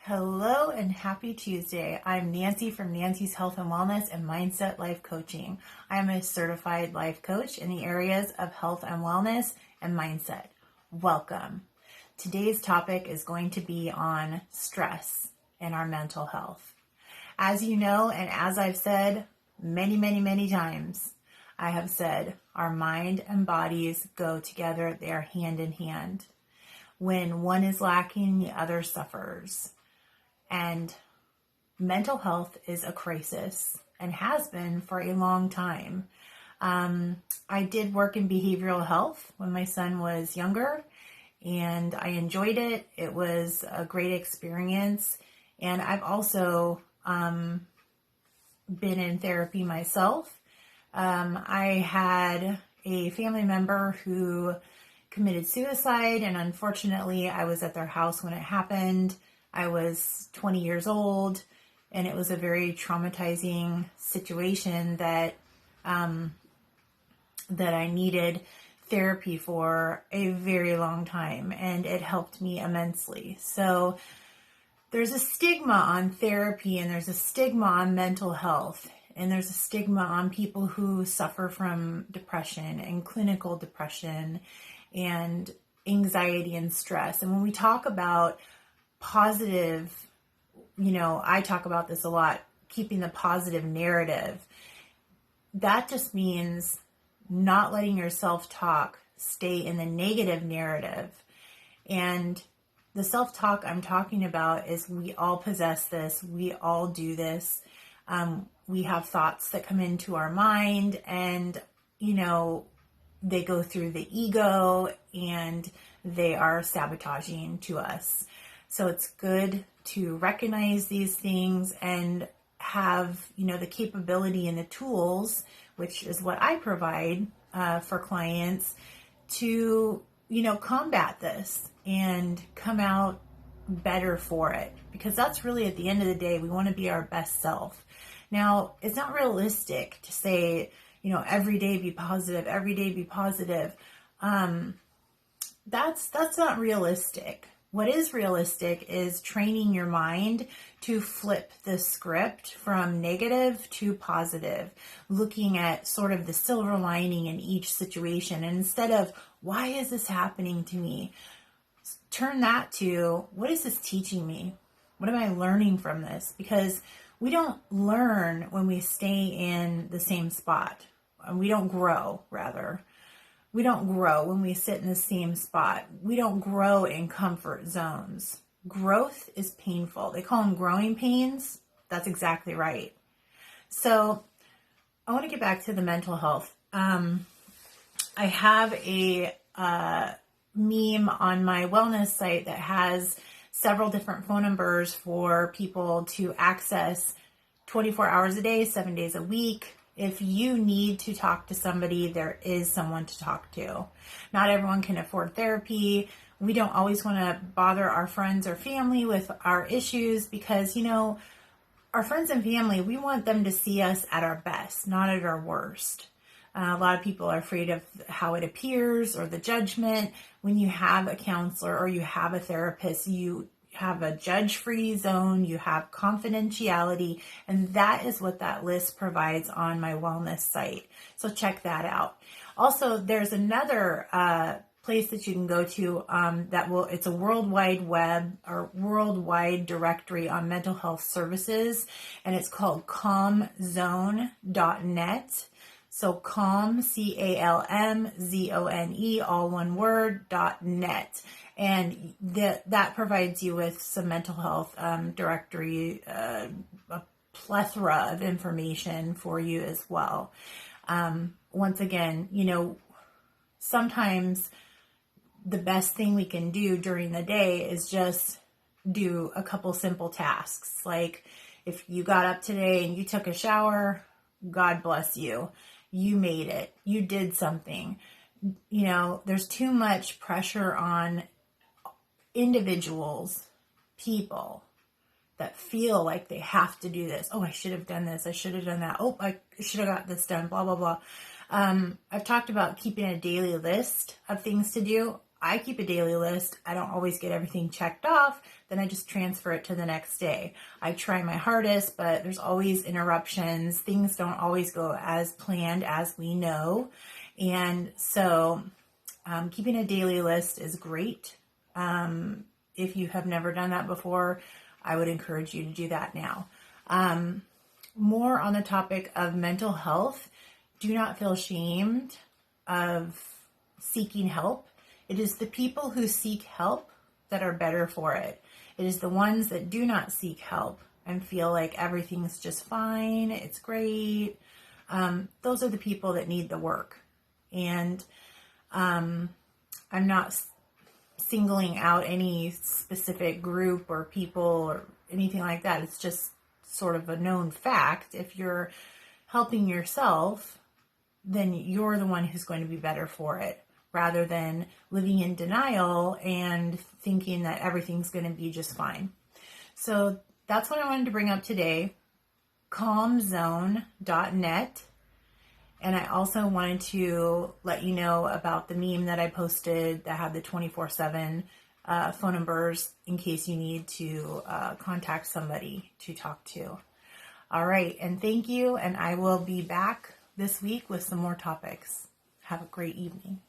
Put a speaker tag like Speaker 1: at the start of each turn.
Speaker 1: Hello and happy Tuesday. I'm Nancy from Nancy's Health and Wellness and Mindset Life Coaching. I am a certified life coach in the areas of health and wellness and mindset. Welcome. Today's topic is going to be on stress and our mental health. As you know, and as I've said many times, I have said our mind and bodies go together. They are hand in hand. When one is lacking, the other suffers. And mental health is a crisis and has been for a long time. I did work in behavioral health when my son was younger, and I enjoyed it. It was a great experience. And I've also been in therapy myself. I had a family member who committed suicide, and unfortunately, I was at their house when it happened. I was 20 years old, and it was a very traumatizing situation that I needed therapy for a very long time, and it helped me immensely. So there's a stigma on therapy, and there's a stigma on mental health, and there's a stigma on people who suffer from depression and clinical depression and anxiety and stress. And when we talk about positive, I talk about this a lot, keeping the positive narrative. That just means not letting your self-talk stay in the negative narrative. And the self-talk I'm talking about is we all possess this. We all do this. We have thoughts that come into our mind, and, they go through the ego and they are sabotaging to us. So it's good to recognize these things and have, the capability and the tools, which is what I provide for clients, to, combat this and come out better for it. Because that's really, at the end of the day, we want to be our best self. Now, it's not realistic to say, every day be positive, every day be positive. That's not realistic. What is realistic is training your mind to flip the script from negative to positive, looking at sort of the silver lining in each situation. And instead of, why is this happening to me? Turn that to, what is this teaching me? What am I learning from this? Because we don't learn when we stay in the same spot. We don't grow, rather. We don't grow when we sit in the same spot. We don't grow in comfort zones. Growth is painful. They call them growing pains. That's exactly right. So I want to get back to the mental health. I have a meme on my wellness site that has several different phone numbers for people to access 24 hours a day, 7 days a week. If you need to talk to somebody, there is someone to talk to. Not everyone can afford therapy. We don't always want to bother our friends or family with our issues because, our friends and family, we want them to see us at our best, not at our worst. A lot of people are afraid of how it appears or the judgment. When you have a counselor or you have a therapist, you have a judge-free zone, you have confidentiality, and that is what that list provides on my wellness site. So check that out. Also, there's another place that you can go to it's a worldwide web or worldwide directory on mental health services, and it's called calmzone.net. So calm, CALMZONE, all one word, .net. And that provides you with some mental health directory, a plethora of information for you as well. Once again, sometimes the best thing we can do during the day is just do a couple simple tasks. Like if you got up today and you took a shower, God bless you. You made it. You did something. There's too much pressure on individuals, people that feel like they have to do this. Oh, I should have done this. I should have done that. Oh, I should have got this done, blah, blah, blah. I've talked about keeping a daily list of things to do. I keep a daily list. I don't always get everything checked off. Then I just transfer it to the next day. I try my hardest, but there's always interruptions. Things don't always go as planned as we know. And so keeping a daily list is great. If you have never done that before, I would encourage you to do that now. More on the topic of mental health, do not feel ashamed of seeking help. It is the people who seek help that are better for it. It is the ones that do not seek help and feel like everything's just fine, it's great. Those are the people that need the work. And I'm not singling out any specific group or people or anything like that. It's just sort of a known fact. If you're helping yourself, then you're the one who's going to be better for it, rather than living in denial and thinking that everything's going to be just fine. So that's what I wanted to bring up today, calmzone.net. And I also wanted to let you know about the meme that I posted that had the 24/7 phone numbers in case you need to contact somebody to talk to. All right, and thank you, and I will be back this week with some more topics. Have a great evening.